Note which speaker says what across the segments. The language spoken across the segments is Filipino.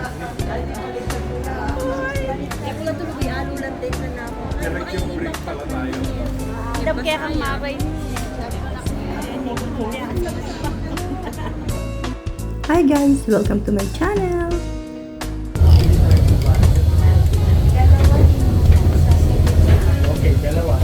Speaker 1: Ako lang tulog yung alo lang din na ako.
Speaker 2: Direct yung break pala tayo.
Speaker 1: Ilam kaya kang mabay niya.
Speaker 3: Hi guys! Welcome to my channel!
Speaker 2: Okay, dalawa.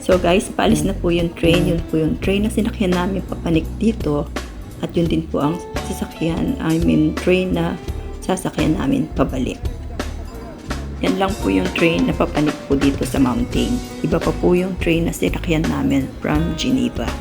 Speaker 3: So guys, paalis na po yung train. Yun po yung train na sinakyan namin papanik dito. At yun din po ang sasakyan, train na sasakyan namin pabalik. Yan lang po yung train na papanik po dito sa mountain. Iba pa po yung train na sinakyan namin from Geneva.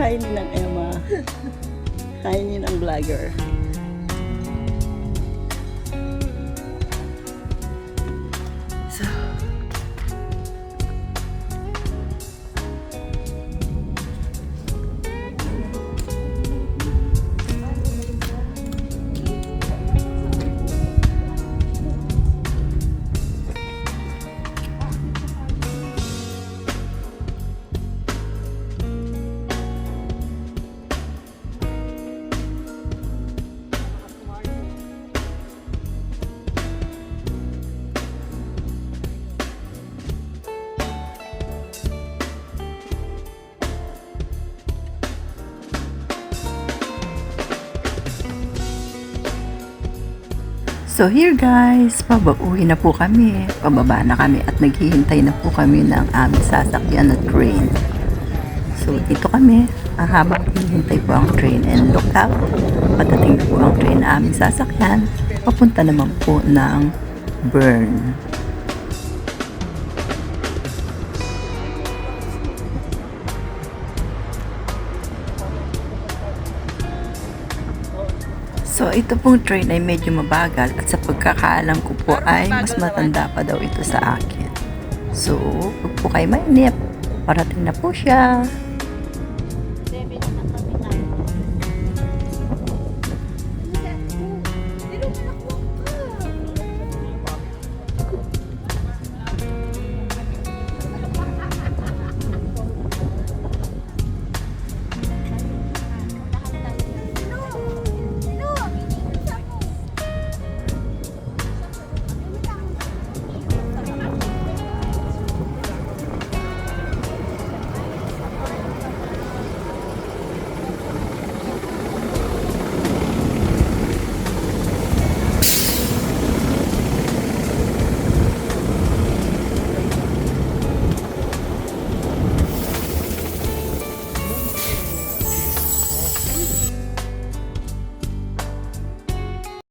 Speaker 4: kainin ng Emma. Kainin ng vlogger. So,
Speaker 3: So here guys, pabauwi na po kami. Pababa na kami at naghihintay na po kami ng aming sasakyan na train. So dito kami, habang hinihintay po ang train, and look out, patating na po ang train na aming sasakyan. Papunta naman po ng Bern. So, ito pong train ay medyo mabagal at sa pagkakaalam ko po ay mas matanda pa daw ito sa akin. So, pag po kayo mainip, parating na po siya.